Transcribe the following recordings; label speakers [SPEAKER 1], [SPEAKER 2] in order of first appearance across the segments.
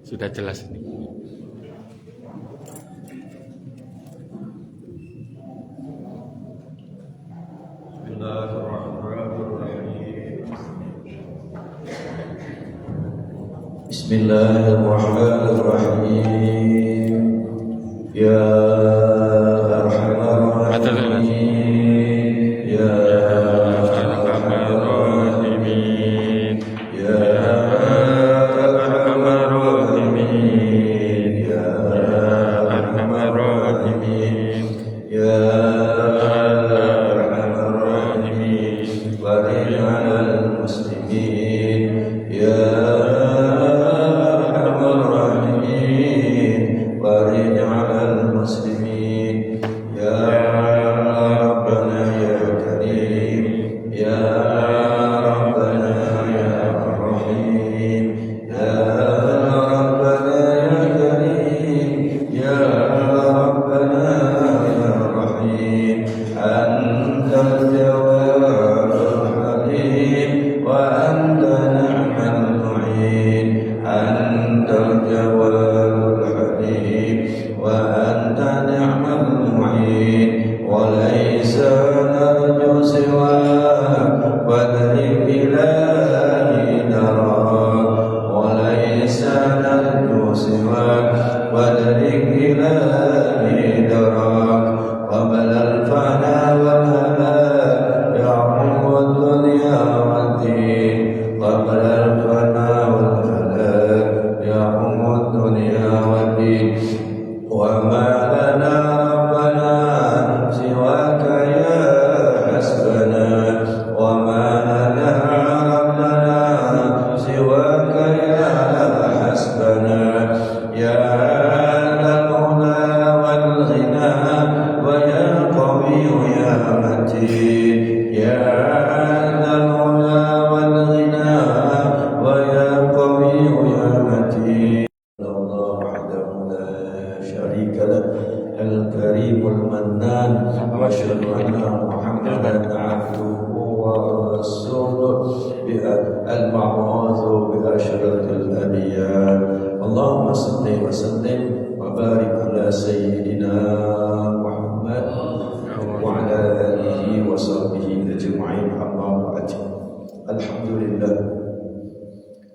[SPEAKER 1] Sudah jelas ini.
[SPEAKER 2] Bismillahirrahmanirrahim. Ya Arhamar Rahimin. Ya Arhamar Rahimin. Ya Arhamar Rahimin. Ya Arhamar Rahimin. Ya Arhamar Rahimin. Barik 'alal muslimin. Ya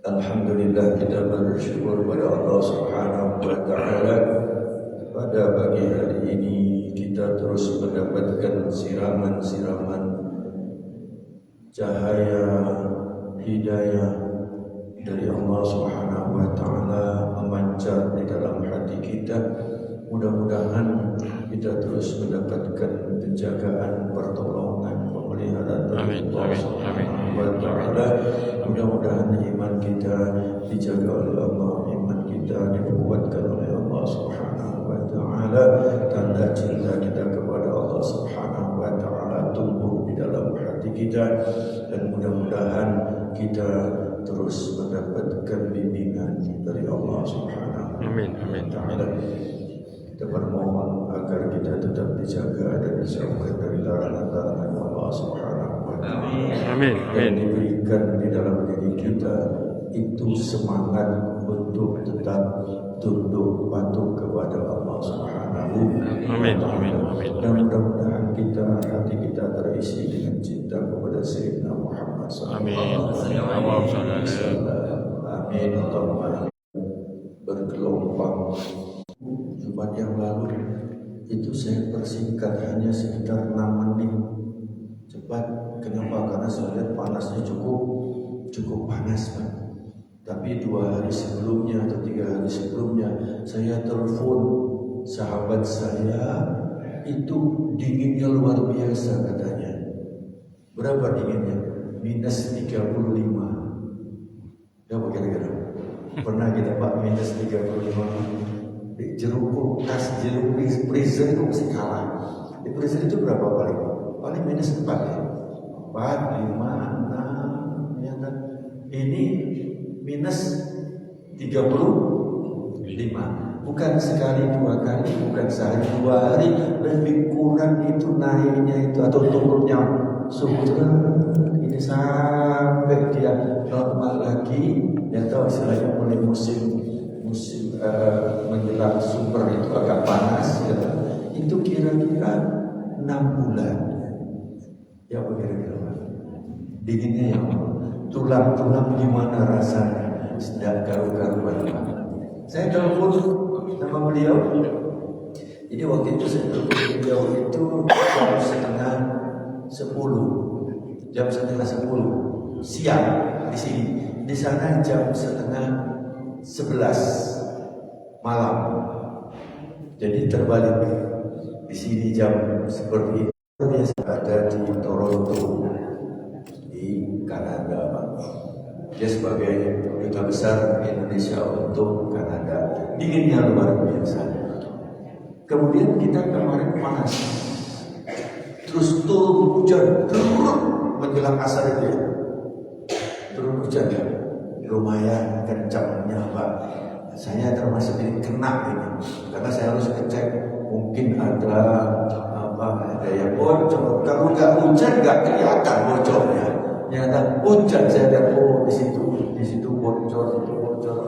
[SPEAKER 2] Alhamdulillah kita bersyukur pada Allah Subhanahu wa taala. Pada pagi hari ini kita terus mendapatkan siraman-siraman cahaya hidayah dari Allah Subhanahu wa taala memancar di dalam hati kita. Mudah-mudahan kita terus mendapatkan penjagaan, pertolongan, pemeliharaan dari Allah Subhanahu wa taala. Mudah-mudahan iman kita dijaga oleh Allah, iman kita dikuatkan oleh Allah Subhanahu wa taala. Tanda cinta kita kepada Allah Subhanahu wa taala tumbuh di dalam hati kita, dan mudah-mudahan kita terus mendapatkan bimbingan dari Allah Subhanahu wa taala. Kita bermohon agar kita tetap dijaga dan dijauhkan dari larangan-larangan Allah Subhanahu wa taala.
[SPEAKER 1] Amin.
[SPEAKER 2] Dan diberikan di dalam diri kita itu semangat untuk tetap tunduk patuh kepada Allah Subhanahu
[SPEAKER 1] Amin, amin, amin.
[SPEAKER 2] Dan mudah-mudahan hati kita terisi dengan cinta kepada Sayyidina Muhammad SAW.
[SPEAKER 1] Amin. Allahumma shalli alaihi.
[SPEAKER 2] Amin. Allahumma amin. Bergelombang. Jumat yang lalu itu saya persingkat hanya sekitar 6 menit. Cepat. Kenapa? Karena saya lihat panasnya cukup panas, Pak. Tapi 2 hari sebelumnya atau 3 hari sebelumnya saya telepon sahabat saya, itu dinginnya luar biasa katanya. Berapa dinginnya? Minus 35. Ya kira-kira. Pernah kita Pak minus 35? Di jeruk kulkas, jeruk freezer itu masih kalah. Di freezer itu berapa paling? Paling minus 4 ya. 4, 5, 6 ya kan? Ini minus 35. Bukan sekali 2 kali, bukan sehari 2 hari, lebih kurang itu naiknya itu atau turunnya suhu ini sampai dia normal lagi. Ya tahu istilahnya mulai musim menjelang sumber itu agak panas ya. Itu kira-kira 6 bulan. Ya kira-kira dinginnya ya, tulang-tulang gimana rasanya, sedang garu-garuan. Saya telepon sama beliau. Jadi waktu itu saya telepon beliau itu jam setengah 10 siang di sini. Di sana jam setengah 11 malam. Jadi terbalik. Di sini jam seperti biasa ada di Toronto di Kanada, Pak. Dia sebagai duta besar Indonesia untuk Kanada. Dinginnya luar biasa. Kemudian kita kemarin panas. Terus turun hujan, menjelang asar itu ya. Turun hujan ya. Lumayan kencangnya, Pak. Saya termasuk ini kena ini. Karena saya harus ngecek mungkin ada yang bocor. Kalau nggak hujan nggak kelihatan bocornya. Nyata hujan saya lihat di situ bocor.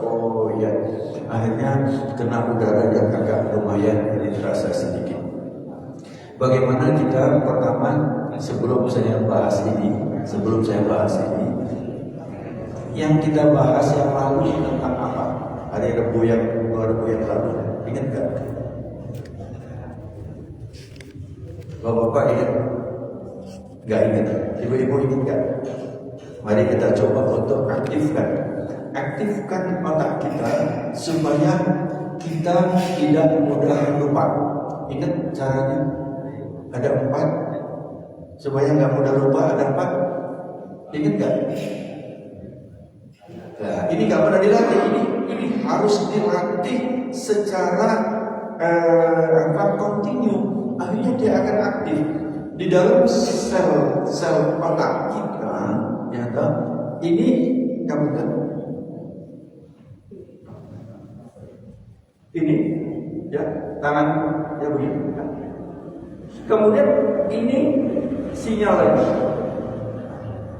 [SPEAKER 2] Oh iya. Akhirnya kena udara yang agak lumayan, jadi terasa sedikit. Bagaimana kita pertama sebelum saya bahas ini, yang kita bahas yang lalu tentang apa? Hari Rabu yang lalu, ingat nggak? Bapak-bapak ingat? Nggak ingat? Ibu-ibu ingat nggak? Mari kita coba untuk aktifkan otak kita supaya kita tidak mudah lupa. Ingat caranya? Ada 4 supaya nggak mudah lupa. Ada 4. Ingat nggak? Nah, ini nggak pernah dilatih. Ini harus dilatih secara kontinu. Akhirnya dia akan aktif di dalam sel otak kita. Ya, ini kamu kan? Ini ya tangan ya begini. Kemudian ini sinyal lagi.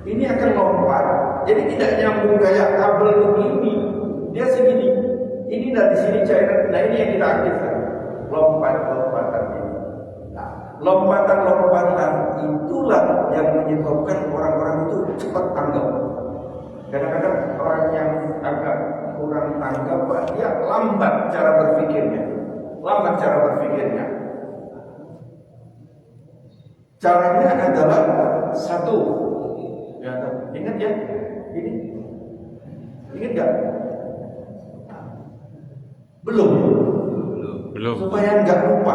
[SPEAKER 2] Ini akan lompat. Jadi tidak nyambung kayak kabel begini. Dia segini. Ini dari sini cairan. Nah ini yang kita aktifkan. Lompatan ini. Nah, lompatan itulah yang menyebabkan orang-orang itu cepat tanggap. Kadang-kadang orang yang agak kurang tanggap, dia lambat cara berpikirnya. Caranya adalah 1. Ya, ingat ya, ini ingat nggak? Belum. Supaya nggak lupa,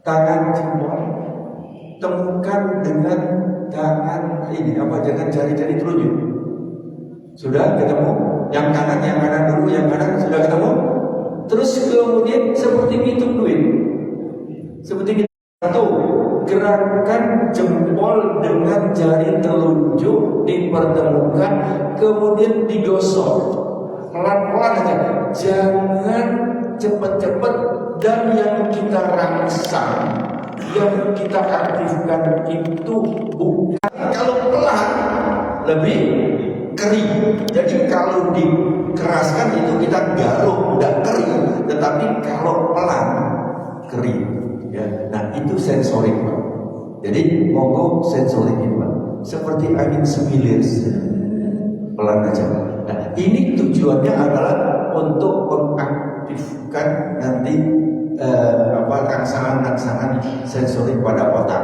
[SPEAKER 2] tangan jempol temukan dengan tangan ini jangan jari-jari telunjuk. Sudah ketemu? Yang kanan dulu, yang kanan sudah ketemu. Terus kemudian seperti hitung duit. Seperti 1, gerakan jempol dengan jari telunjuk dipertemukan, kemudian digosok pelan-pelan aja, jangan cepet-cepet. Dan yang kita rangsang, yang kita aktifkan itu bukan, kalau pelan lebih kering. Jadi kalau dikeraskan itu kita garuk, tidak kering. Tetapi kalau pelan kering. Ya, nah itu sensorik Pak. Jadi monggo sensorik ini Pak. Seperti angin semilir, pelan aja. Nah, ini tujuannya adalah untuk mengaktifkan nanti rangsangan-rangsangan sensorik pada otak.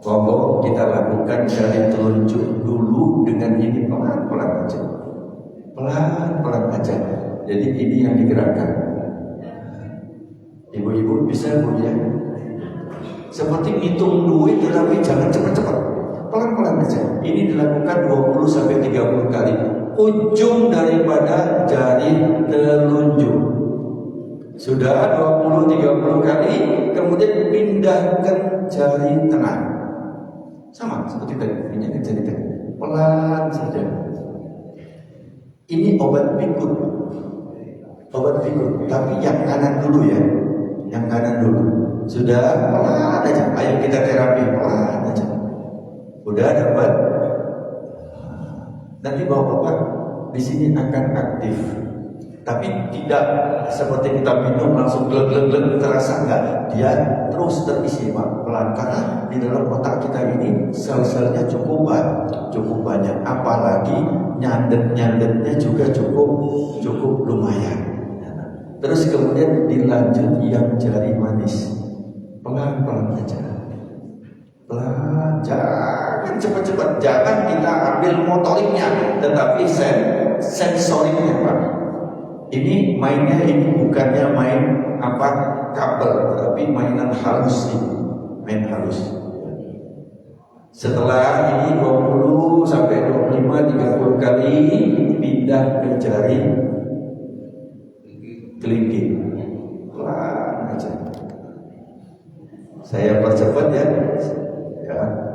[SPEAKER 2] Monggo kita lakukan dari telunjuk dulu dengan ini pelan-pelan aja. Pelan-pelan aja. Jadi ini yang digerakkan. Ibu-ibu bisa Bu ya? Seperti ngitung duit tetapi jangan cepat-cepat. Pelan-pelan aja. Ini dilakukan 20 sampai 30 kali. Ujung daripada jari telunjuk. Sudah 20-30 kali, kemudian pindahkan jari tengah. Sama seperti tadi, pindahkan jari tengah. Pelan saja. Ini obat pikun. Obat pikun, tapi yang kanan dulu ya. Yang kanan dulu. Sudah pelan aja. Ayo kita terapi pelan aja. Udah dapat. Nanti bapak-bapak di sini akan aktif. Tapi tidak seperti kita minum langsung glek terasa enggak. Dia terus terisi Pak, pelan karena di dalam otak kita ini sel-selnya cukup banyak. Apalagi nyandet-nyandetnya juga cukup lumayan. Terus kemudian dilanjut yang jari manis. Pelan-pelan aja. Pelan, jangan cepat-cepat. Jangan kita ambil motoriknya, tetapi sensoriknya Pak. Ini mainnya ini bukannya main kabel, tetapi mainan halus ini. Main halus. Setelah ini 20 sampai 25-30 kali pindah ke jari kelingking. Pelan aja. Saya percepat ya.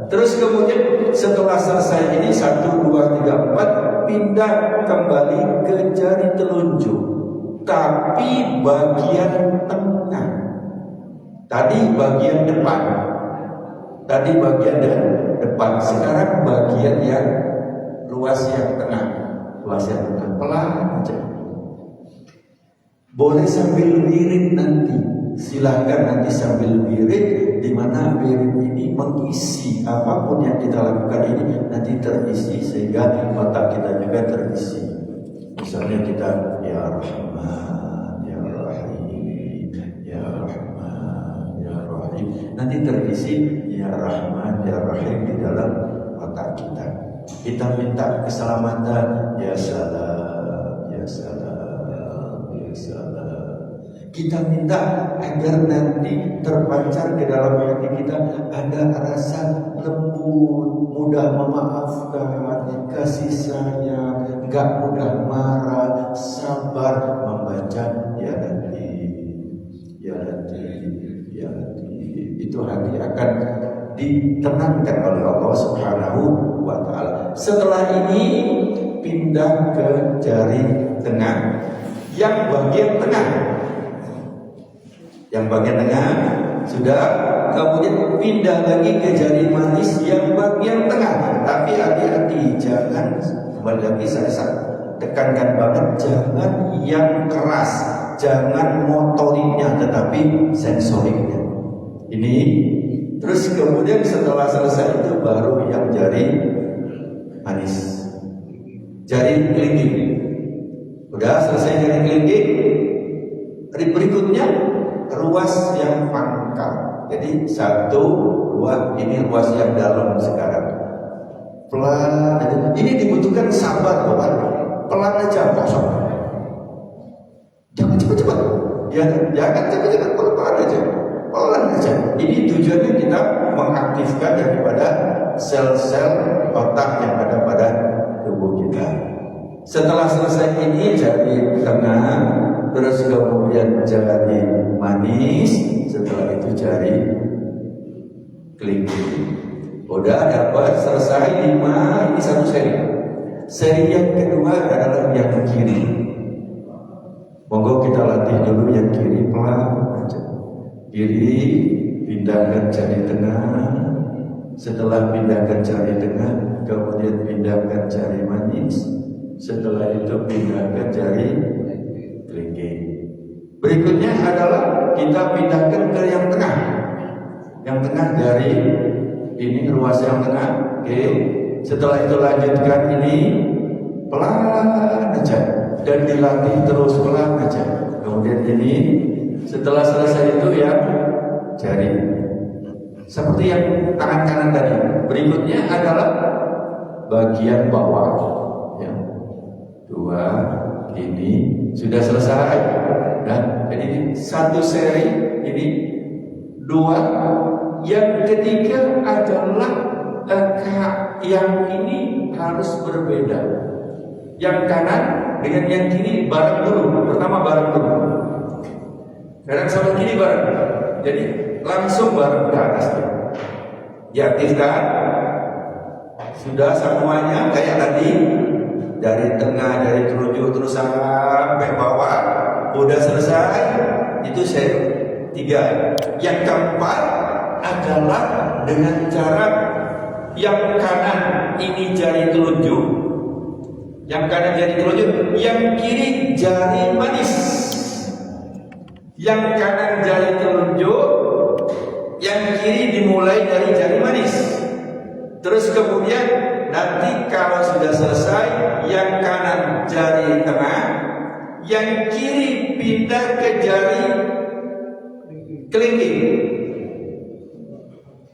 [SPEAKER 2] Terus kemudian setelah selesai ini 1, 2, 3, 4 pindah kembali ke jari telunjuk, tapi bagian tengah. Tadi bagian depan. Sekarang bagian yang luas yang tengah. Pelan aja. Boleh sambil wirid nanti. Silahkan nanti sambil wirid, di mana wirid ini mengisi apapun yang kita lakukan ini nanti terisi sehingga otak kita juga terisi. Misalnya kita ya Rahman, ya Rahim, ya Rahman, ya Rahim. Nanti terisi ya Rahman, ya Rahim di dalam otak kita. Kita minta keselamatan ya Salam, ya Salam, ya Salam. Kita minta agar nanti terpancar ke dalam hati kita ada rasa lembut, mudah memaafkan, kasih sayang, gak mudah marah, sabar membaca ya Latif, ya Latif, ya Latif. Itu hati akan ditenangkan oleh Allah Subhanahu wa Ta'ala. Setelah ini pindah ke jari tengah, yang bagian tengah. Yang bagian tengah sudah, kemudian pindah lagi ke jari manis yang bagian tengah. Tapi hati-hati, jangan, kembali lagi saya tekankan banget, jangan yang keras, jangan motoriknya, tetapi sensoriknya. Ini, terus kemudian setelah selesai itu baru yang jari manis, jari kelingking. Udah selesai jari kelingking, berikutnya ruas yang pangkal. Jadi 1, 2, ini ruas yang dalam sekarang. Pelan. Ini dibutuhkan sabar Bapak. Pelan aja, kosong. Jangan cepat-cepat. Jangan cepat-cepat, pelan aja. Pelan aja. Ini tujuannya kita mengaktifkan daripada sel-sel otak yang ada pada tubuh kita. Setelah selesai ini jari tengah, terus kemudian jari manis, setelah itu jari kelingking. Udah dapat selesai 5, ini satu seri. Seri yang kedua adalah yang kiri. Monggo kita latih dulu yang kiri, pelan aja. Kiri, pindahkan jari tengah. Setelah pindahkan jari tengah, kemudian pindahkan jari manis. Setelah itu pindahkan jari kelingking. Berikutnya adalah kita pindahkan jari ini ruas yang tengah. Oke. Setelah itu lanjutkan ini pelan aja dan dilatih terus pelan aja. Kemudian ini setelah selesai itu ya jari seperti yang tangan kanan tadi. Berikutnya adalah bagian bawah ya. 2 ini sudah selesai dan ini satu seri ini 2. Yang ketiga adalah yang ini harus berbeda. Yang kanan dengan yang kiri bareng dulu. Pertama bareng dulu. Kanan sama kiri bareng. Jadi langsung bareng ke atasnya. Diaktifkan. Sudah semuanya kayak tadi. Dari tengah, dari telunjuk terus sampai bawah. Udah selesai. Itu seri 3. Yang keempat adalah dengan cara yang kanan ini jari telunjuk, yang kanan jari telunjuk, yang kiri jari manis. Yang kanan jari telunjuk, yang kiri dimulai dari jari manis. Terus kemudian nanti kalau sudah selesai, yang kanan jari tengah, yang kiri pindah ke jari kelingking.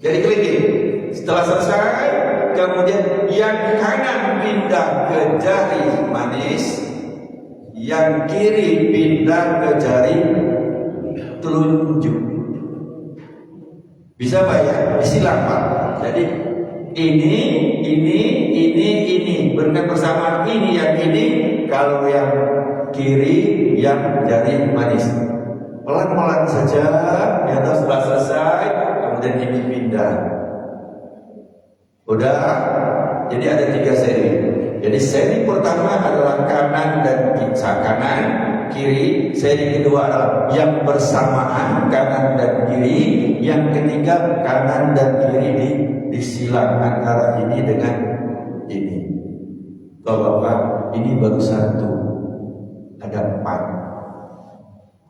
[SPEAKER 2] Jari kelingking. Setelah selesai, kemudian yang kanan pindah ke jari manis, yang kiri pindah ke jari telunjuk. Bisa Pak ya? Disilang Pak. Jadi ini berkat bersama ini yang ini, kalau yang kiri yang jari manis. Pelan-pelan saja, ya setelah selesai, kemudian ini pindah. Udah, jadi ada 3 seri. Jadi seri pertama adalah kanan dan kanan, kiri. Seri kedua adalah yang bersamaan kanan dan kiri. Yang ketiga kanan dan kiri disilang antara ini dengan ini. Bapak-bapak, ini baru 1. Ada 4.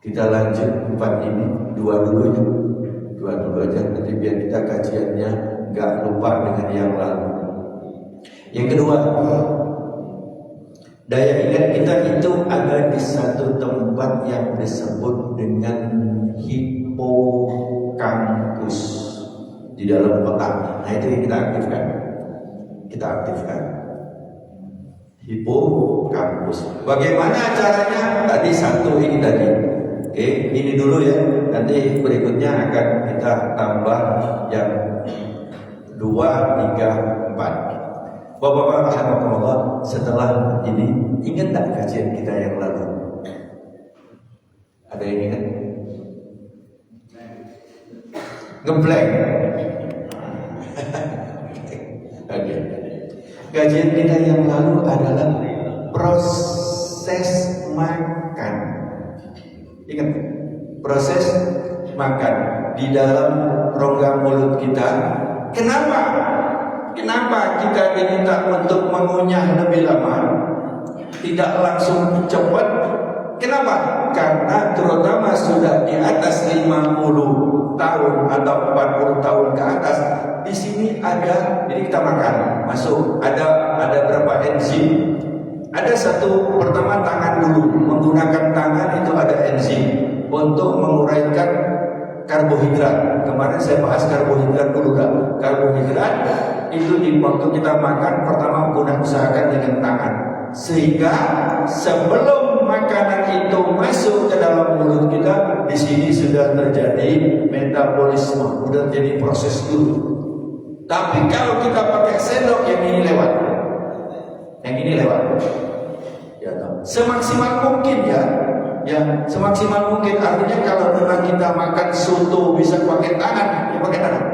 [SPEAKER 2] Kita lanjut 4 ini, 2 dulu ya. 2 dulu aja, nanti biar kita kajiannya gak lupa dengan yang lalu. Yang kedua, daya ingat kita itu ada di satu tempat yang disebut dengan hipokampus di dalam otak. Nah itu yang kita aktifkan. Kita aktifkan hipokampus. Bagaimana caranya? Tadi 1 ini tadi. Oke, ini dulu ya. Nanti berikutnya akan kita tambah yang 2, 3, 4. Bapak-bapak alhamdulillah, setelah ini ingat tak kajian kita yang lalu? Ada yang ingat? Ngeblank. Okay. Kajian kita yang lalu adalah proses makan. Ingat, proses makan di dalam rongga mulut kita. Kenapa kita diminta untuk mengunyah lebih lama, tidak langsung cepat? Kenapa? Karena terutama sudah di atas 50 tahun atau 40 tahun ke atas, di sini ada, jadi kita makan, masuk, ada berapa enzim? Ada satu, pertama tangan dulu, menggunakan tangan itu ada enzim untuk menguraikan karbohidrat. Kemarin saya bahas karbohidrat dulu kan. Karbohidrat itu di waktu kita makan pertama usahakan dengan tangan, sehingga sebelum makanan itu masuk ke dalam mulut kita, di sini sudah terjadi metabolisme, sudah jadi proses dulu. Tapi kalau kita pakai sendok, yang ini lewat, yang ini lewat. Ya, semaksimal mungkin ya. Ya, semaksimal mungkin. Artinya kalau memang kita makan soto bisa pakai tangan, ya pakai tangan.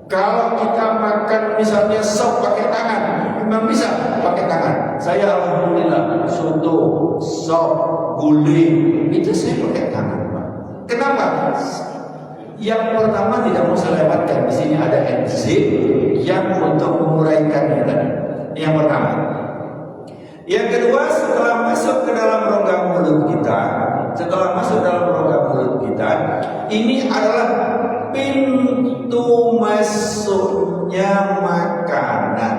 [SPEAKER 2] Kalau kita makan misalnya sop pakai tangan, memang bisa pakai tangan. Saya alhamdulillah soto, sop, guling itu saya pakai tangan, Pak. Kenapa? Yang pertama tidak mau saya lewatkan. Di sini ada enzim yang untuk menguraikan tadi. Yang pertama. Yang kedua, setelah masuk ke dalam rongga mulut kita, ini adalah pintu pintu masuknya makanan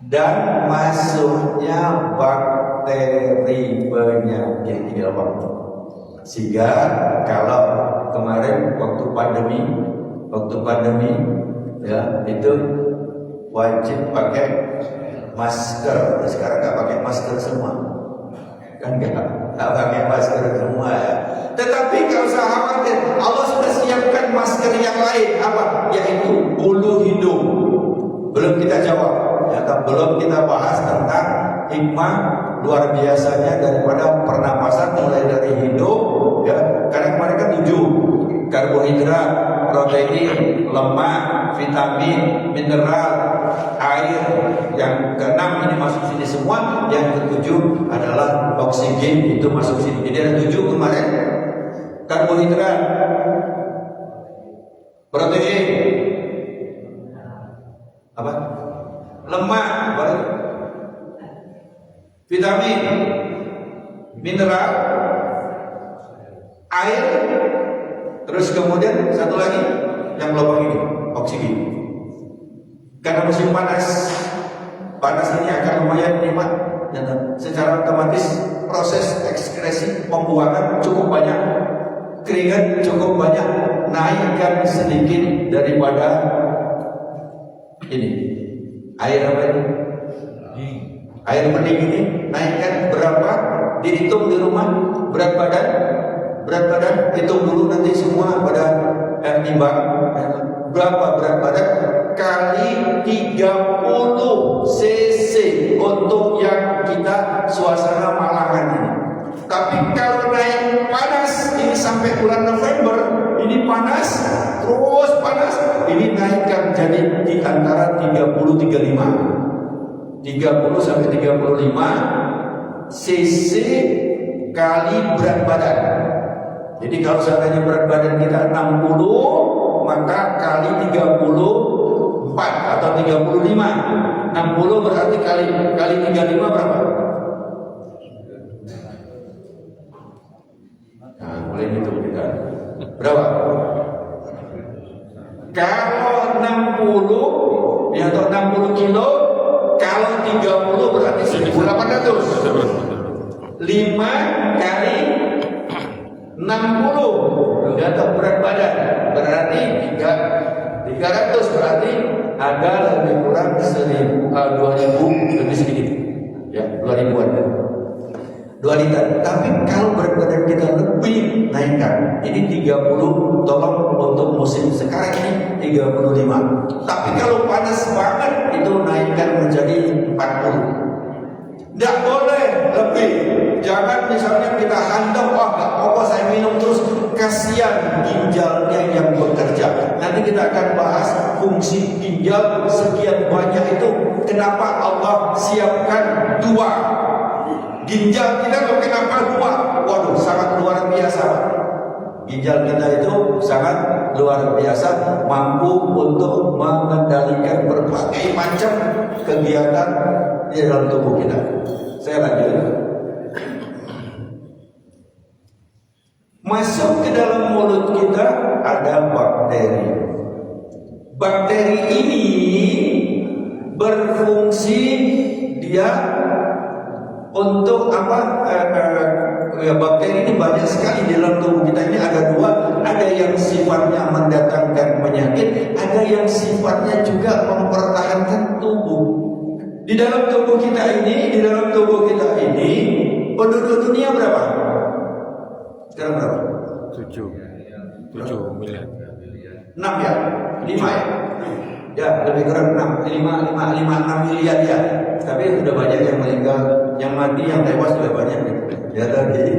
[SPEAKER 2] dan masuknya bakteri penyakit di dalam waktu. Sehingga kalau kemarin waktu pandemi ya itu wajib pakai masker. Sekarang nggak pakai masker semua, kan nggak pakai masker semua ya. Tetapi kalau usah khawatir, Allah sudah siapkan masker yang lain apa? Yaitu bulu hidung. Belum kita jawab, ya, belum kita bahas tentang hikmah luar biasanya daripada pernapasan mulai dari hidung, ya. Karena kemarin kan 7 karbohidrat, protein, lemak, vitamin, mineral, air. Yang ke-6 ini masuk sini semua. Yang ke-7 adalah oksigen, itu masuk sini. Jadi ada 7 kemarin. Karbohidrat, protein, apa? Lemak, vitamin, mineral, air, terus kemudian satu lagi yang lubang ini, oksigen. Karena musim panas ini akan lumayan nikmat, dan secara otomatis proses ekskresi pembuangan cukup banyak, keringat cukup banyak, naikkan sedikit daripada ini air apa ini? Air bening ini naikkan berapa? Dihitung di rumah berat badan, hitung dulu nanti semua pada timbang berapa berat badan kali 30 cc untuk yang kita suasana malahan ini. Tapi kalau naik panas ini sampai bulan November ini panas, terus panas, ini naikkan jadi di antara 30 sampai 35 cc kali berat badan. Jadi kalau seandainya berat badan kita 60, maka kali 34 atau 35. 60 berarti kali 35 berapa? Nah, boleh hitung kita. Berapa? Kalau 60 ya, atau 60 kilo, kalau 30 berarti 1.800. 5 kali 60 ya, atau berat badan berarti 300, berarti ada lebih kurang 2.000 lebih sedikit ya, 2.000-an, 2 liter. Tapi kalau berat badan kita lebih naikkan, ini 30, tolong untuk musim sekarang ini 35. Tapi kalau panas banget itu naikkan menjadi 40. Tidak boleh lebih. Jangan misalnya kita handap, gak apa-apa saya minum terus, kasihan ginjalnya yang bekerja. Nanti kita akan bahas fungsi ginjal sekian banyak itu. Kenapa Allah siapkan 2 ginjal kita, kok kenapa 2? Waduh, sangat luar biasa. Ginjal kita itu sangat luar biasa, mampu untuk mengendalikan berbagai macam kegiatan di dalam tubuh kita. Saya lanjut. Masuk ke dalam mulut kita ada bakteri. Bakteri ini berfungsi dia untuk apa? Bakteri ini banyak sekali di dalam tubuh kita. Ini ada 2. Ada yang sifatnya mendatangkan penyakit, ada yang sifatnya juga mempertahankan tubuh. Di dalam tubuh kita ini, penduduk dunia berapa? Sekarang berapa?
[SPEAKER 1] 7 miliar.
[SPEAKER 2] 6 ya? 5 ya? Ya, lebih kurang 6 miliar ya. Tapi sudah banyak yang meninggal, yang mati, yang tewas sudah banyak. Ya tadi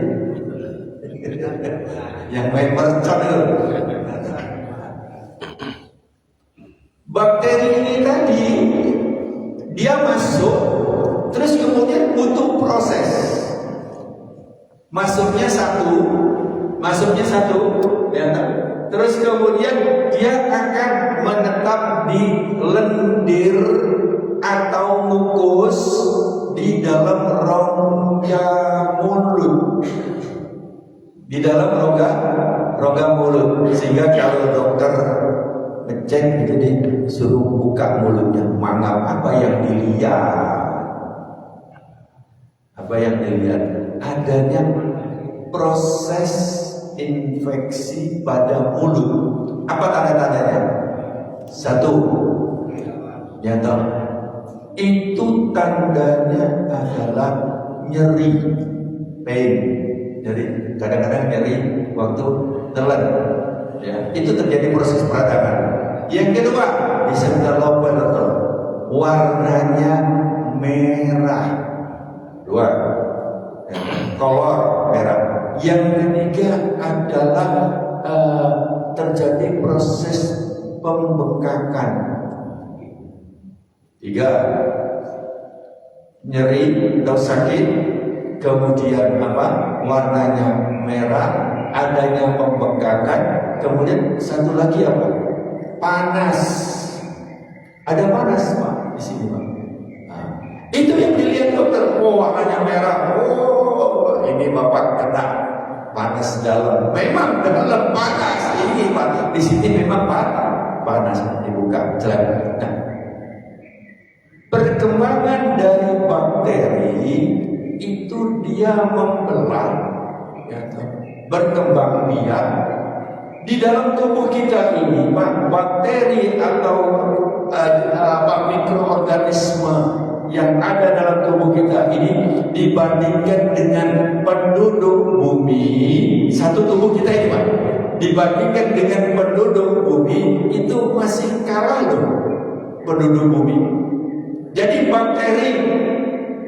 [SPEAKER 2] yang main percon itu. Bakteri ini tadi dia masuk, terus kemudian butuh proses. Masuknya satu, ya, terus kemudian dia akan menetap di lendir atau mukus di dalam rongga mulut, di dalam rongga mulut. Sehingga kalau dokter ngecek itu disuruh buka mulutnya, mangap apa yang dilihat? Apa yang dilihat? Adanya proses infeksi pada mulut. Apa tanda-tandanya? Satu, nyata. Itu tandanya adalah nyeri, pain. Jadi kadang-kadang nyeri waktu telan. Ya, itu terjadi proses peradangan. Yang kedua, disentalopel, warnanya merah. Dua, ya, kolor merah. Yang ketiga adalah terjadi proses pembengkakan. Tiga, nyeri atau sakit, kemudian apa? Warnanya merah, adanya pembengkakan, kemudian satu lagi apa? Panas. Ada panas Pak di sini Pak. Nah, itu yang dilihat dokter. Oh, warnanya merah. Oh, ini Bapak kena panas dalam. Memang dalam panas ini Pak. Di sini memang panas dibuka celana. Nah, perkembangan dari bakteri itu dia membelah, ya, berkembang biak di dalam tubuh kita ini, Pak. Bakteri atau mikroorganisme yang ada dalam tubuh kita ini dibandingkan dengan penduduk bumi, satu tubuh kita ini, Pak, dibandingkan dengan penduduk bumi itu masih kalah loh penduduk bumi. Jadi bakteri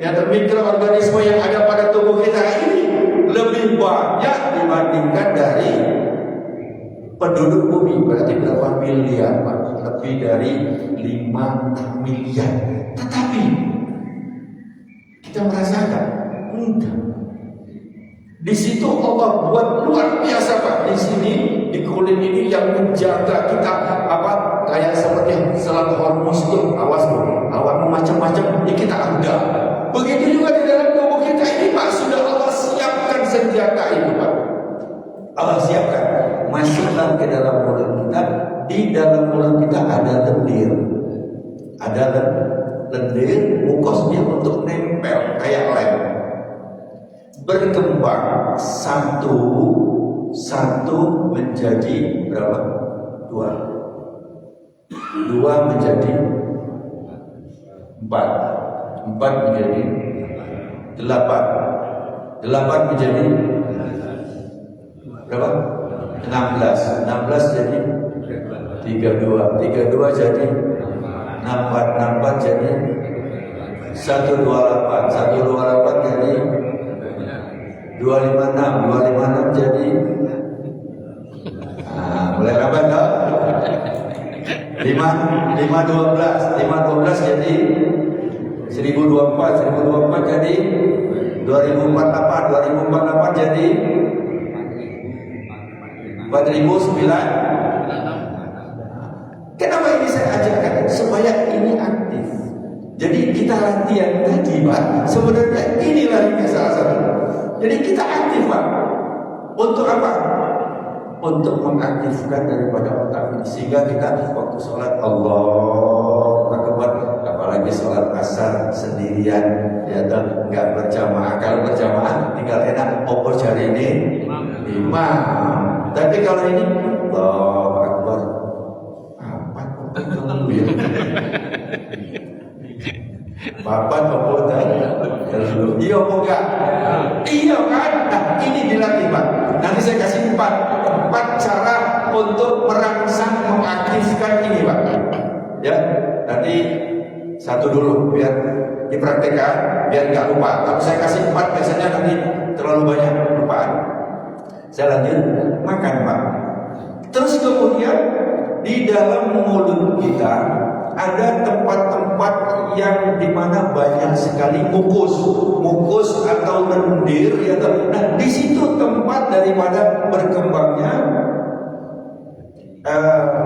[SPEAKER 2] atau mikroorganisme yang ada pada tubuh kita ini lebih banyak dibandingkan dari penduduk bumi. Berarti berapa miliar Pak? Lebih dari 5 miliar. Tetapi kita merasakan enggak. Di situ Allah buat luar biasa Pak. Di sini di kulit ini yang menjaga kita apa? Kayak seperti selang hormon itu, awas tuh, awakmu macam-macam, ini kita ada. Begitu juga di dalam tubuh kita ini Pak, sudah Allah siapkan senjata itu Pak. Allah siapkan, masukkan ke dalam mulut kita. Di dalam mulut kita ada lendir, ada lendir, mukosnya untuk nempel kayak lem. Berkembang satu menjadi berapa? Dua menjadi 4 menjadi 8 menjadi berapa? 16 jadi 32 jadi 64 jadi 128 jadi 256 jadi mulai kapan tak? 512 jadi 1024 jadi 2048 jadi 4009. Kenapa ini saya ajarkan? Supaya ini aktif. Jadi kita latihan tadi Pak. Sebenarnya inilah salah satu. Jadi kita aktif Pak. Untuk apa? Untuk mengaktifkan daripada otak ini, sehingga kita waktu sholat Allahu Akbar, apalagi sholat asar sendirian ya, dan nggak berjamaah. Kalau berjamaah tinggal enak oper cari ini imam. Tapi kalau ini Allahu Akbar, apa dulu ya? Bapak oper tanya dulu, iya enggak? Iya kan? Nah ini dilatih Pak. Nanti saya kasih 4 cara untuk merangsang mengaktifkan ini Pak. Ya, nanti satu dulu biar dipraktekkan, biar nggak lupa. Kalau saya kasih 4 biasanya nanti terlalu banyak lupaan. Saya lanjut makan Pak. Terus kemudian di dalam mulut kita ada tempat-tempat yang dimana banyak sekali mukus atau lendir ya. Nah di situ tempat daripada berkembangnya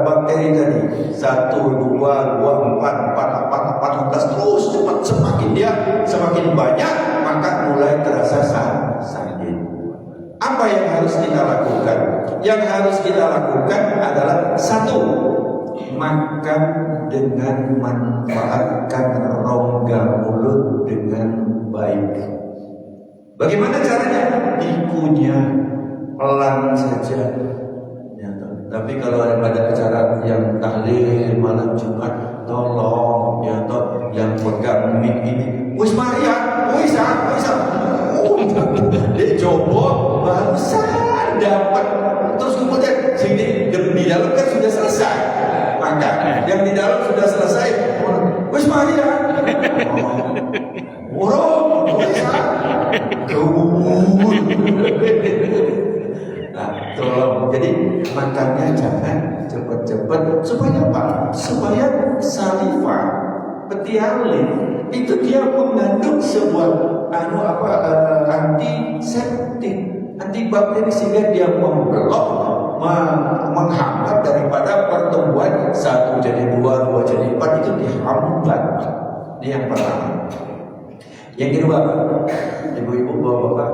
[SPEAKER 2] bakteri tadi 1, 2, 4, 14 terus cepat, semakin banyak maka mulai terasa sakit. Apa yang harus kita lakukan? Yang harus kita lakukan adalah 1, makan dengan manfaatkan rongga mulut dengan baik. Bagaimana caranya? Dikunyah pelan saja. Ya, tapi kalau ada acara yang tahlil malam Jumat, tolong ya toh yang pegang mic ini, wis Maria, wis dia coba barusan dapat, terus kemudian sini di dalam kan sudah selesai, maka yang di dalam sudah selesai, wis Maria, nah, tolong. Jadi makannya jangan cepat-cepat. Supaya apa? Supaya saliva, petialin itu dia mengandung sebuah antiseptik, antibakteri, sehingga dia memblok, menghambat daripada pertumbuhan 1 jadi 2, 2 jadi 4, itu dihambat. Ini yang pertama. Yang kedua, ibu-ibu, bapak-bapak,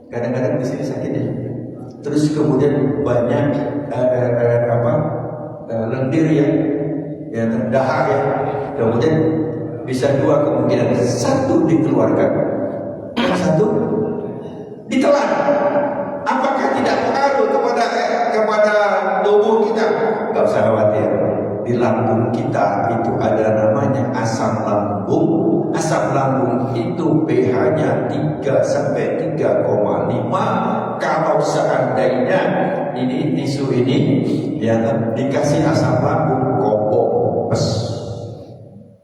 [SPEAKER 2] kadang-kadang di sini sakit ya. Terus kemudian banyak lendir ya dahak ya. Kemudian bisa 2 kemungkinan, 1 dikeluarkan, 1 ditelan. Apakah tidak pengaruh kepada tubuh kita? Gak usah khawatir. Di lambung kita itu ada namanya asam lambung. Asam lambung itu pH-nya 3 sampai 3,5. Kalau seandainya ini tisu ini ya dikasih asam lambung kopos,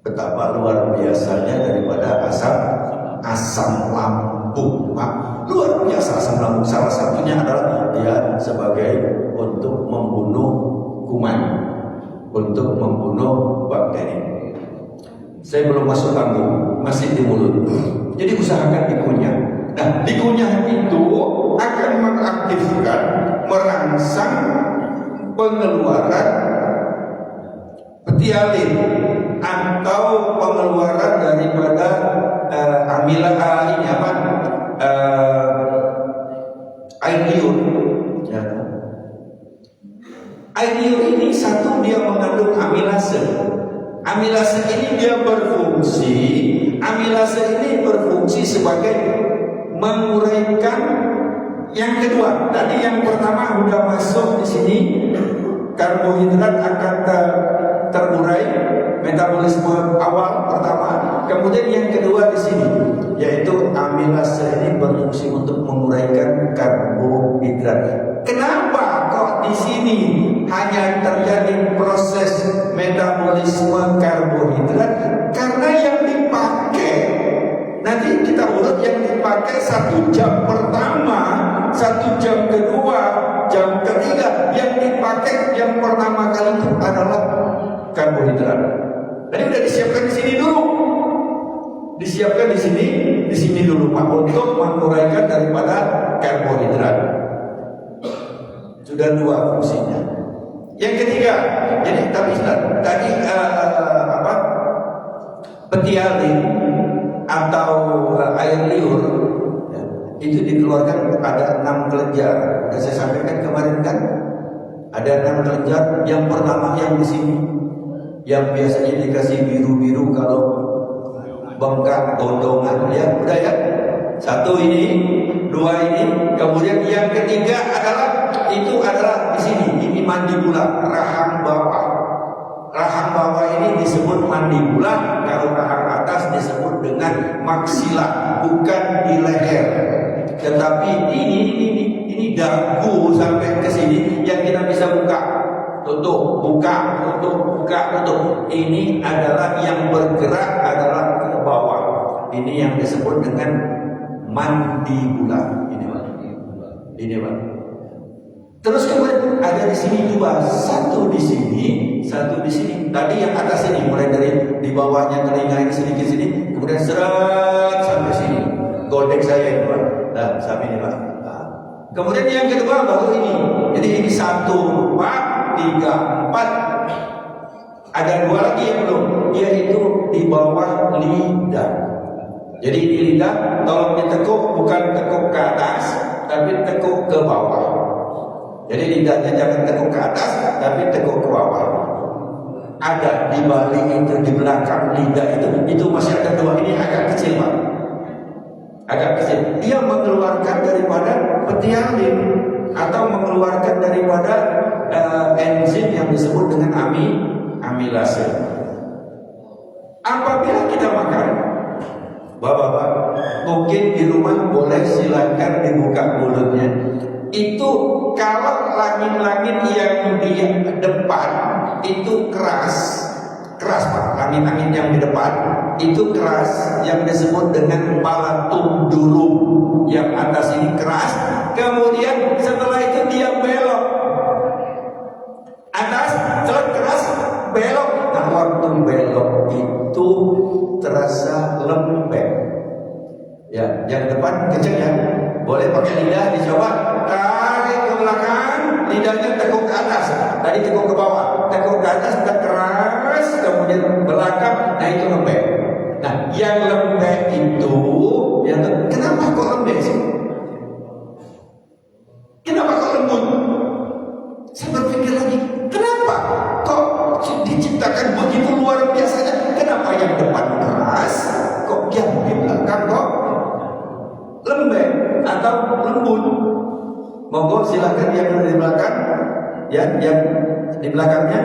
[SPEAKER 2] betapa luar biasanya daripada asam lambung. Luar biasa asam lambung. Salah satunya adalah dia sebagai untuk membunuh kuman, untuk membunuh bakteri. Saya belum masuk lambung, masih di mulut. Jadi usahakan dikunyah. Nah, dikunyah itu akan mengaktifkan, merangsang pengeluaran petialin atau pengeluaran daripada air liur. Ya. Air liur ini satu, dia mengandung amilase. Amilase ini dia berfungsi sebagai menguraikan. Yang kedua, tadi yang pertama sudah masuk di sini, karbohidrat akan terurai, metabolisme awal pertama. Kemudian yang kedua di sini, yaitu amilase ini berfungsi untuk menguraikan karbohidrat. Kenapa kok di sini hanya terjadi proses metabolisme karbohidrat? Karena yang dipakai, nanti kita urut, yang dipakai 1 jam pertama, 1 jam kedua, jam ketiga, yang dipakai yang pertama kali itu adalah karbohidrat. Tadi udah disiapkan di sini dulu, disiapkan di sini dulu Pak, untuk menguraikan daripada karbohidrat. Sudah 2 fungsinya. Yang ketiga, jadi tadi petialin atau air liur ya, itu dikeluarkan ada 6 kelenjar. Sudah saya sampaikan kemarin kan, ada 6 kelenjar. Yang pertama yang di sini, yang biasanya dikasih biru-biru kalau bengkak gondongan ya, udah ya. 1 ini, 2 ini, kemudian yang ketiga adalah di sini. Ini mandibula, rahang bawah. Rahang bawah ini disebut mandibula, kalau rahang atas disebut dengan maksila, bukan di leher. Tetapi ini dagu sampai ke sini yang kita bisa buka, tutup, buka, tutup, buka, tutup. Ini adalah yang bergerak adalah ke bawah. Ini yang disebut dengan mandibula. Ini Pak. Terus kemudian ada di sini 2, 1 di sini, 1 di sini. Tadi yang atas ini mulai dari di bawahnya telinga ini sedikit sini, kemudian seret sampai sini. Godek saya ini Pak. Nah, sampai ini Pak. Nah. Kemudian yang kedua baru ini. Jadi ini 1, 2, 3, 4. Ada 2 lagi yang belum, yaitu di bawah lidah. Jadi di lidah tolong ditekuk, bukan tekuk ke atas, tapi tekuk ke bawah. Jadi lidahnya jangan tekuk ke atas, tapi tekuk ke bawah. Ada di balik itu, di belakang lidah itu masih ada dua. Ini agak kecil Pak, agak kecil. Dia mengeluarkan daripada petialin atau mengeluarkan daripada enzim yang disebut dengan amilase. Apabila kita makan, Bapak-bapak, mungkin di rumah boleh silakan dibuka mulutnya. Itu kalau langit-langit yang di depan itu keras Pak, langit-langit yang di depan itu keras, yang disebut dengan palatum dulu, yang atas ini keras. Kemudian setelah itu dia belok atas, celak keras, belok. Nah, waktu belok itu terasa lembek. Ya, yang depan kenceng ya. Boleh pakai lidah dicoba. Tarik ke belakang, lidahnya tekuk ke atas. Tadi tekuk ke bawah, tekuk ke atas sudah keras, kemudian belakang, nah itu lembek. Nah, yang lembek itu, kenapa kok lembek sih? Kenapa kok lembut? Saya berpikir lagi, kenapa kok diciptakan begitu luar biasanya? Kenapa yang depan keras, kok yang di belakang kok lembek atau lembut? Monggo silakan yang ada di belakang, yang di belakangnya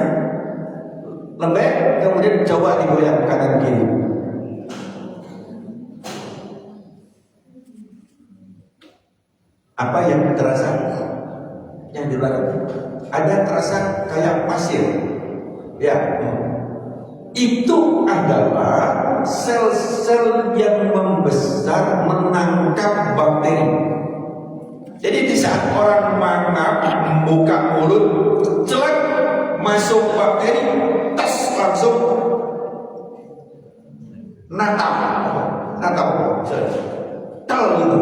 [SPEAKER 2] lembek, kemudian coba digoyang kanan kiri. Apa yang terasa? Yang di belakang ada terasa kayak pasir. Ya, itu adalah sel-sel yang membesar menangkap bakteri. Jadi di saat orang makan, membuka mulut, celak masuk bakteri, tes langsung natap, tel gitu,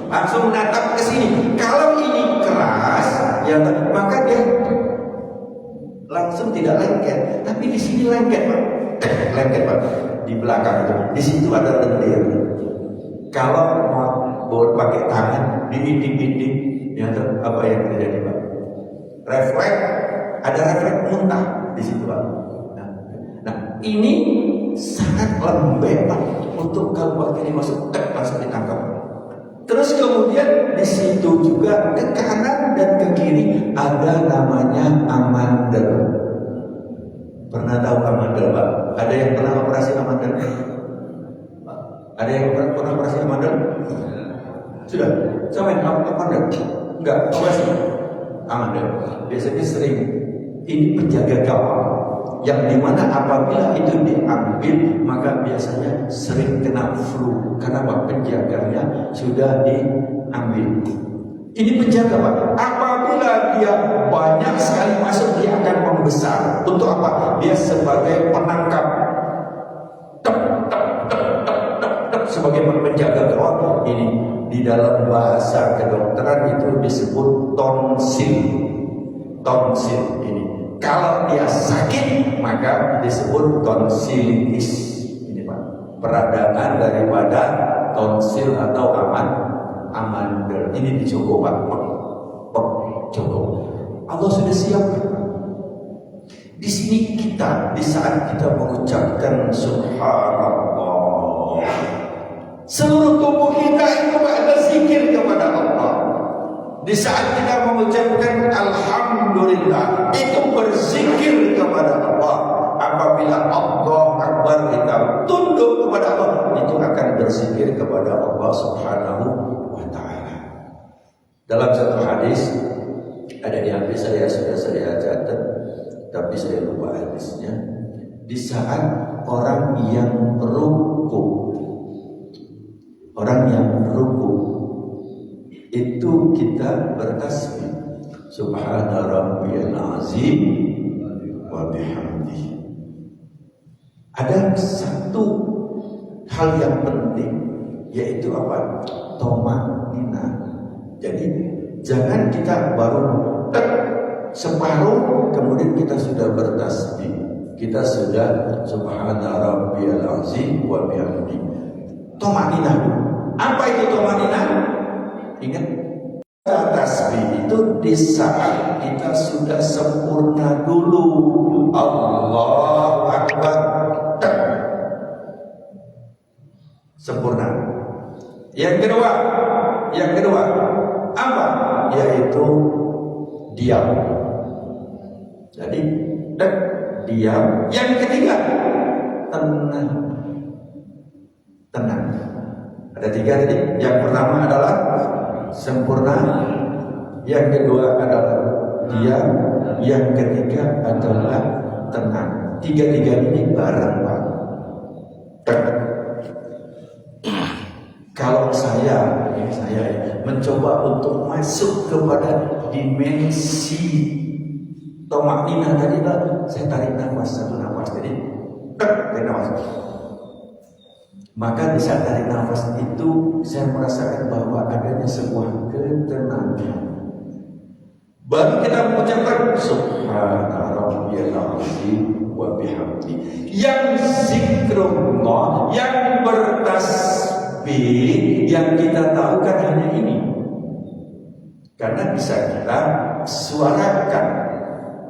[SPEAKER 2] langsung natap ke sini. Kalau ini keras, ya maka dia langsung tidak lengket, tapi di sini lengket Pak. Lengket Pak. Di belakang itu, di situ ada lendir. Kalau mau pakai tangan diindik-indik, ya apa yang terjadi Pak? Refleks, ada refleks muntah di situ Pak. Nah, ini sangat lembek Pak untuk kalau bakteri masuk langsung ditangkap. Terus kemudian di situ juga ke kanan dan ke kiri ada namanya amandel. Pernah tahu amandel Pak? Ada yang pernah operasi amandel? Ada yang pernah operasi amandel? Sudah? Sampai amandel? Enggak, operasi amandel. Biasanya sering ini penjaga gawang, yang dimana apabila itu diambil maka biasanya sering kena flu karena penjaganya sudah diambil. Ini penjaga Pak. Apabila dia banyak sekali masuk, dia akan membesar. Untuk apa? Dia sebagai penangkap, sebagai penjaga gawang. Ini di dalam bahasa kedokteran itu disebut tonsil. Tonsil ini. Kalau dia sakit maka disebut tonsilitis. Ini Pak, peradangan daripada tonsil atau amandel. Ini dicukup Pak, cukup. Allah sudah siapkan. Di sini kita, di saat kita mengucapkan Subhanallah, seluruh tubuh kita itu ada zikir kepada Allah. Di saat kita mengucapkan Alhamdulillah, itu berzikir kepada Allah. Apabila Allah Akbar, kita tunduk kepada Allah, itu akan berzikir kepada Allah Subhanahu wa ta'ala. Dalam satu hadis, ada di hadis sudah saya catat, tapi saya lupa hadisnya. Di saat orang yang ruku, itu kita bertasbih Subhana rabbiyal azim wa bihamdihi. Ada satu hal yang penting, yaitu apa? Tomanina. Jadi jangan kita baru separuh kemudian kita sudah bertasbih, kita sudah Subhana rabbiyal azim wa bihamdihi. Tomanina. Apa itu tomanina? Ingat tasbih itu di saat kita sudah sempurna dulu. Allahu Akbar. Sempurna. Yang kedua apa? Yaitu diam. Jadi diam. Yang ketiga tenang. Ada 3 tadi. Yang pertama adalah sempurna, yang kedua adalah diam, yang ketiga adalah tenang. 3 ini bareng, Pak. Kalau saya mencoba untuk masuk kepada dimensi tomakninah tadi, saya tarik nafas satu nafas, jadi tarik nafas. Maka di saat tarik nafas itu saya merasakan bahwa adanya sebuah ketenangan. Baru kita mengucapkan Subhana rabbiyal azim wa bihamdi. Yang zikrullah, yang bertasbih, yang kita tahu kan hanya ini. Karena bisa kita suarakan.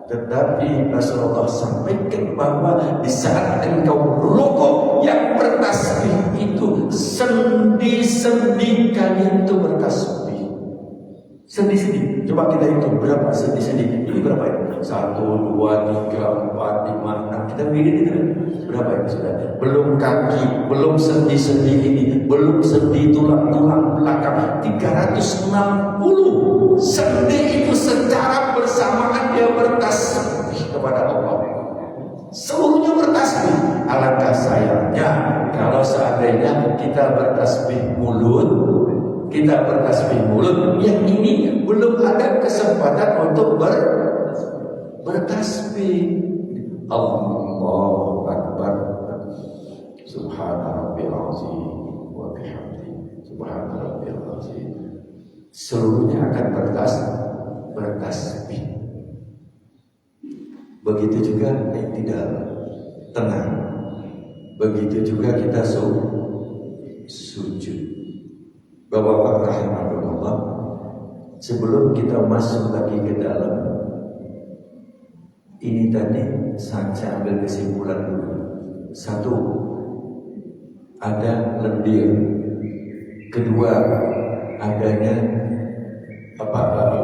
[SPEAKER 2] Tetapi Rasulullah sampaikan bahwa di saat engkau rukuk, yang bertasbih itu sendi-sendi kalian itu bertasbih. Sendi-sendi. Coba kita hitung berapa sendi-sendi. Ini berapa ya? 1, 2, 3, 4, 5, 6. Kita pilih itu berapa ini sudah? Belum kaki, belum sendi-sendi ini, belum sendi tulang-tulang belakang. 360 sendi itu secara bersamaan dia bertasbih kepada Allah. Seluruhnya bertasbih. Alangkah sayangnya kalau seandainya kita bertasbih mulut, yang ini belum ada kesempatan untuk bertasbih. Allahu Akbar. Subhana rabbiyal azim wa bihamdi. Subhana rabbiyal azim. Seluruhnya akan bertasbih. Begitu juga tidak tenang. Begitu juga kita sujud. Bapak-bapak rahimahullah, sebelum kita masuk lagi ke dalam ini tadi, saya ambil kesimpulan dulu. 1, ada lendir. 2, adanya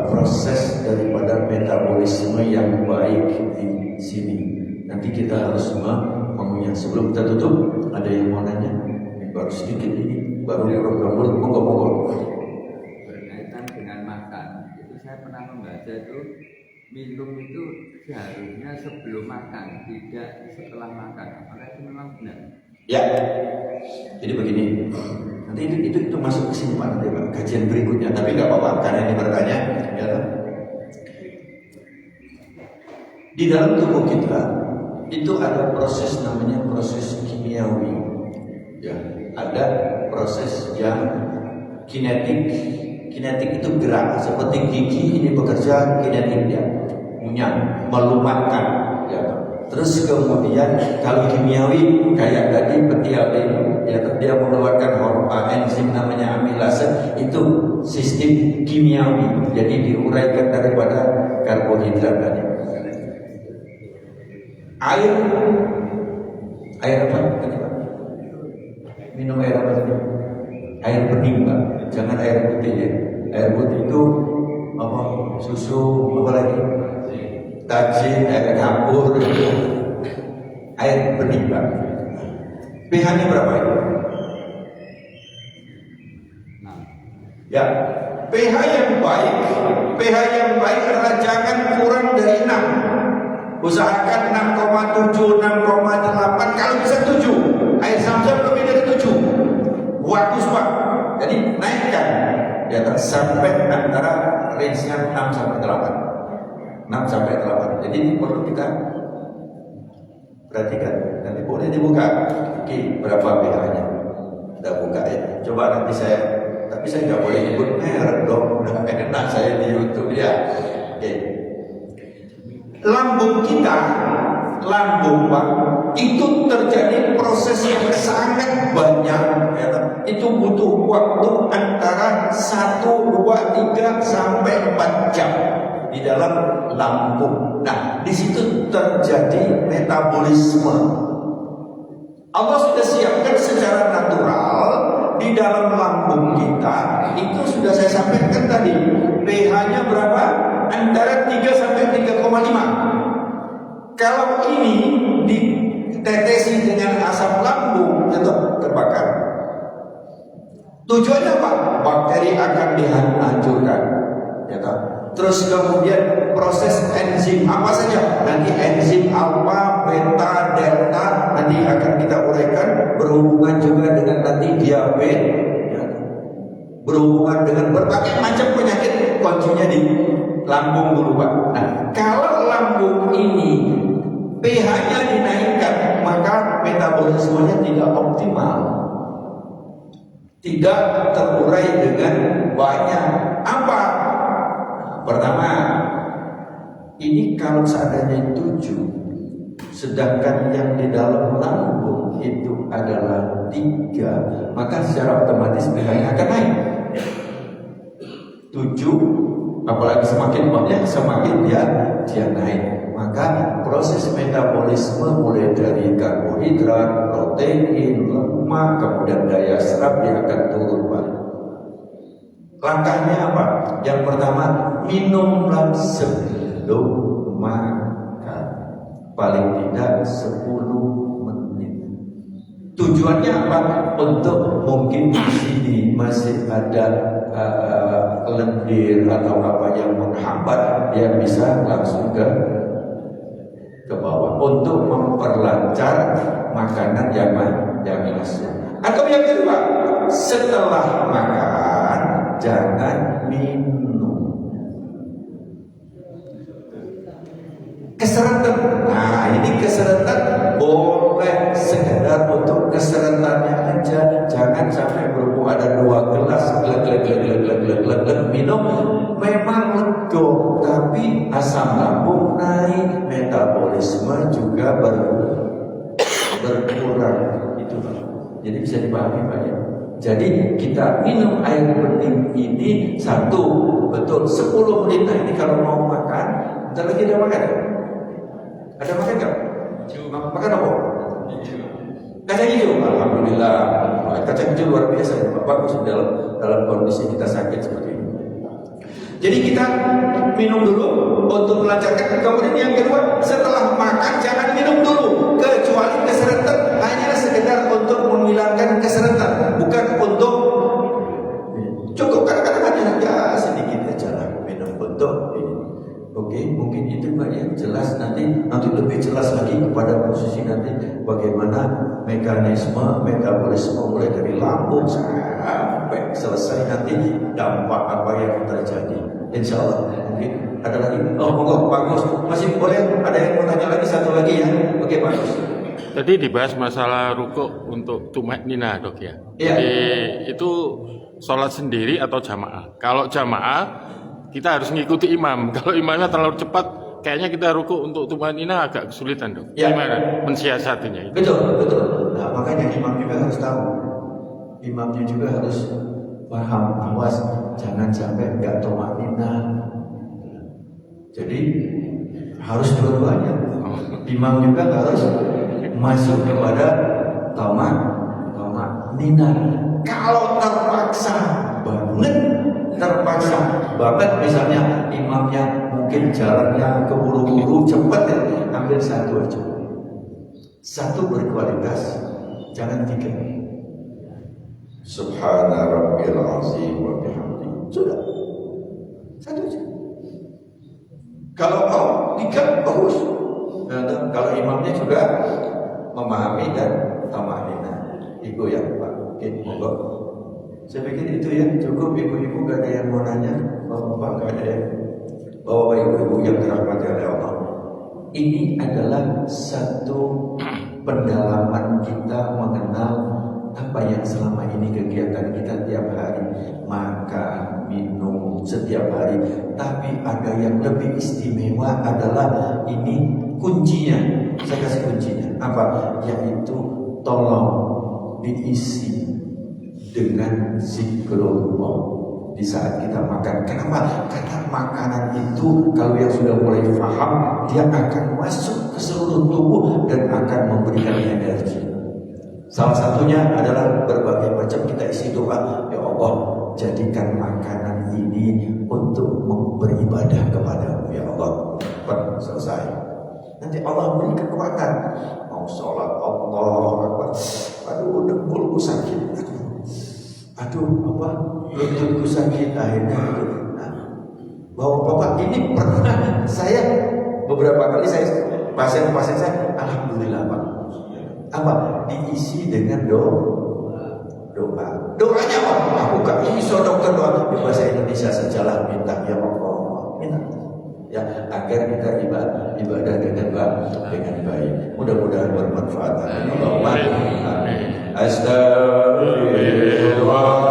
[SPEAKER 2] proses daripada metabolisme yang baik di sini. Nanti kita harus mengunyah. Sebelum kita tutup, ada yang mau nanya? Baru sedikit ini, baru program mulut, monggo.
[SPEAKER 3] Berkaitan dengan makan, itu saya pernah membaca itu minum itu seharusnya sebelum makan, tidak setelah makan. Apakah itu memang benar?
[SPEAKER 2] Ya. Jadi begini. Nanti itu masuk ke sini Pak, nanti Pak, kajian berikutnya. Tapi nggak apa-apa, karena ini bertanya. Ya. Di dalam tubuh kita itu ada proses namanya proses kimiawi. Ya, ada proses yang kinetik. Kinetik itu gerak, seperti gigi ini bekerja kinetik dia, melumatkan. Ya. Terus kemudian kalau kimiawi kayak tadi petialin, ya dia mengeluarkan enzim namanya amilase, itu sistem kimiawi. Jadi diuraikan daripada karbohidrat tadi. Air apa? Minum air apa tadi? Air bening Pak, jangan air putih ya. Air putih itu apa? Susu apa lagi? Tajin, air campur, air bening Pak. pH-nya berapa itu? Ya, pH yang baik adalah jangan kurang dari 6. Usahakan 6,7, 6,8, kalau bisa 7. Air Zam-Zam lebih dari 7. Bagus Pak. Jadi naikkan ya sampai antara range-nya 6 sampai 8. 6 sampai 8. Jadi ini perlu kita perhatikan. Nanti boleh dibuka. Oke, berapa pH-nya? Kita buka ya. Coba nanti tapi saya nggak boleh nyebut merek dong. Udah enak saya di YouTube ya. Oke. Lambung Pak, itu terjadi proses yang sangat banyak ya. Itu butuh waktu antara 1, 2, 3 sampai 4 jam di dalam lambung. Nah, di situ terjadi metabolisme. Allah sudah siapkan secara natural di dalam lambung kita. Itu sudah saya sampaikan tadi. pH-nya berapa? Antara 3 sampai 3,5. Kalau ini ditetesi dengan asam lambung, itu terbakar. Tujuannya apa? Bakteri akan dihancurkan. Ya kan? Terus kemudian proses enzim apa saja? Nanti enzim alfa, beta, delta nanti akan kita uraikan, berhubungan juga dengan nanti diabetes, ya. Berhubungan dengan berbagai macam penyakit, kuncinya di lambung dulu Pak. Nah, kalau lambung ini pH-nya dinaikkan, maka metabolismenya tidak optimal, tidak terurai dengan banyak. Apa? Pertama, ini kalau seandainya 7, sedangkan yang di dalam lambung itu adalah 3, maka secara otomatis pH-nya akan naik. 7, apalagi semakin banyak, semakin dia naik. Maka proses metabolisme mulai dari karbohidrat, protein, lemak, kemudian daya serap dia akan turun Pak. Langkahnya apa? Yang pertama, minumlah sebelum makan, paling tidak 10 menit. Tujuannya apa? Untuk mungkin di sini masih ada lendir atau apa yang menghambat, dia bisa langsung ke bawah untuk memperlancar makanan yang masuk. Atau yang kedua, setelah makan jangan minum. Keseretan. Nah, ini keseretan boleh sekedar untuk keseretannya aja. Jangan sampai berbuat ada 2 gelas glek minum. Memang lego, tapi asam lambung naik, metabolisme juga berkurang. Itu jadi bisa dipahami Pak ya. Jadi kita minum air bening ini 1, betul 10 menit. Nah, ini kalau mau makan, bentar lagi ada makan. Ada makan nggak? Makan apa? Kacang hijau. Alhamdulillah. Kacang hijau luar biasa. Bagus dalam kondisi kita sakit seperti ini. Jadi kita minum dulu untuk melancarkan. Kemudian yang kedua, setelah makan jangan minum dulu, kecuali keseretan, hanya sekedar untuk menghilangkan keseretan, bukan untuk cukup. Kadang-kadang hanya sedikit aja lah minum untuk ini. Oke, mungkin itu Pak ya, jelas nanti lebih jelas lagi kepada posisi nanti bagaimana mekanisme metabolisme mulai dari lambung sampai selesai nanti dampak apa yang terjadi. Insya Allah. Mungkin ada lagi. Oh monggo Pak Gus, masih boleh ada yang mau tanya lagi, satu lagi ya. Oke Pak Gus.
[SPEAKER 1] Tadi dibahas masalah rukuk untuk tumaninah Dok ya.
[SPEAKER 2] Iya.
[SPEAKER 1] Jadi itu sholat sendiri atau jamaah? Kalau jamaah kita harus mengikuti imam. Kalau imamnya terlalu cepat, kayaknya kita rukuk untuk tumaninah agak kesulitan Dok.
[SPEAKER 2] Ya.
[SPEAKER 1] Gimana mensiasatinya?
[SPEAKER 2] Betul. Nah makanya imam juga harus tahu. Imamnya juga harus paham, awas jangan sampai enggak tumaninah. Jadi harus dua-duanya. Imam juga harus masuk kepada tumaninah. Kalau terpaksa banget misalnya imamnya mungkin jalannya keburu-buru cepat ya, ambil 1 aja. 1 berkualitas, jangan 3. Subhana rabbil azim wa bihamdihi. Sudah. 1 aja. Kalau mau 3 bagus. Nah, kalau imamnya juga memahami dan tumaninah. Itu ya Pak. Oke, monggo. Saya pikir itu ya cukup. Ibu-ibu gak ada yang mau nanya, bapak-bapak gak ada yang, bapak ibu-ibu yang dirahmati oleh Allah. Ini adalah satu pendalaman kita mengenal apa yang selama ini kegiatan kita tiap hari, makan, minum setiap hari. Tapi ada yang lebih istimewa adalah ini kuncinya. Saya kasih kuncinya apa? Yaitu tolong diisi dengan zikrullah di saat kita makan. Kenapa? Karena makanan itu kalau yang sudah mulai paham, dia akan masuk ke seluruh tubuh dan akan memberikan energi. Salah satunya adalah berbagai macam kita isi doa. Ya Allah, jadikan makanan ini untuk beribadah kepadamu. Ya Allah, selesai. Nanti Allah beri kekuatan. Mau sholat, Allah Akbar. Aduh, dengkulku sakit. Aduh, apa? Lututku sakit. Akhirnya Bapak ini pernah saya beberapa kali pasien-pasien saya, alhamdulillah Pak. Apa? Diisi dengan doa. Doanya apa? Aku gak bisa dokter doa. Di bahasa Indonesia sajalah, minta ya Allah, minta. Ya, agar kita ibadah dengan baik. Mudah-mudahan bermanfaat. Amin. Astagfirullah.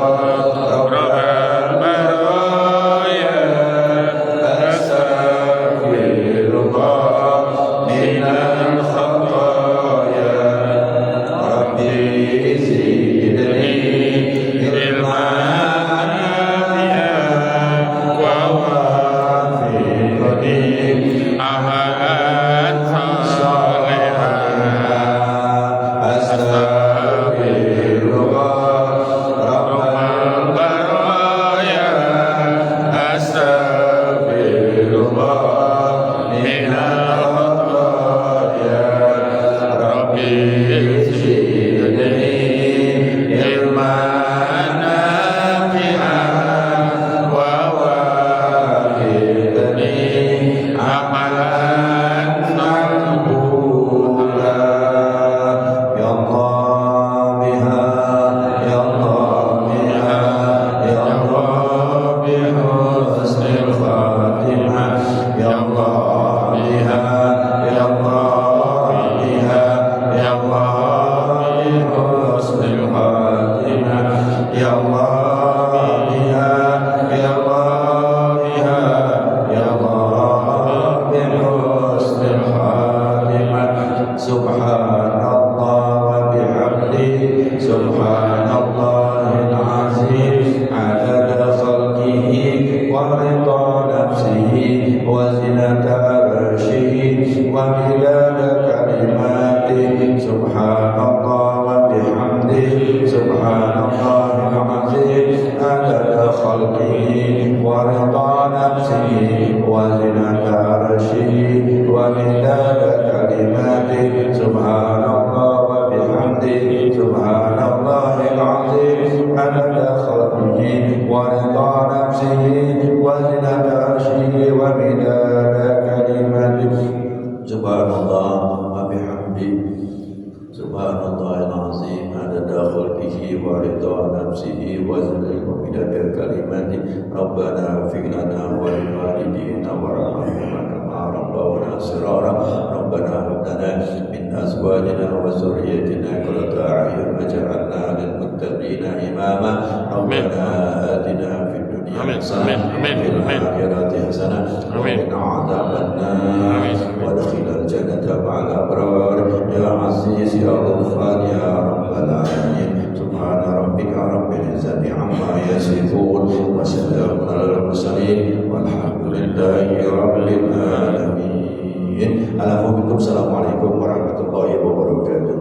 [SPEAKER 2] Assalamualaikum warahmatullahi wabarakatuh.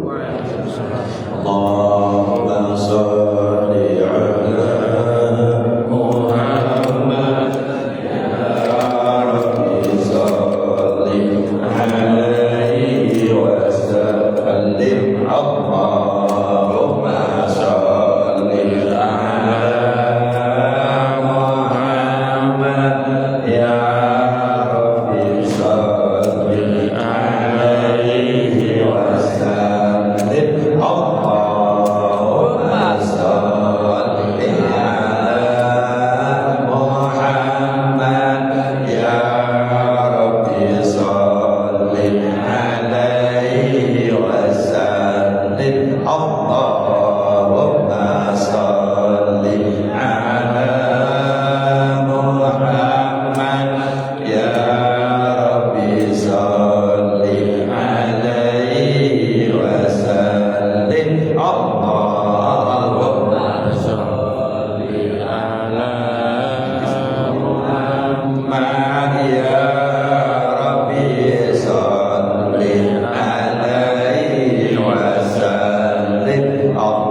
[SPEAKER 2] Allahumma sholli ala Muhammad ya Rabbi sholli alaihi wa sallim. Allahumma sholli ala Muhammad ya Rabbi sholli alaihi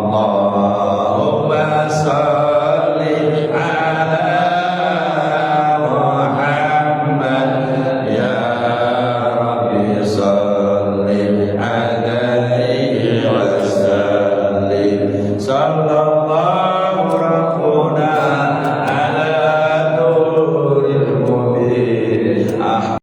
[SPEAKER 2] Allahumma salli ala Muhammad ya Rabbi salli alaihi wa sallim sallallahu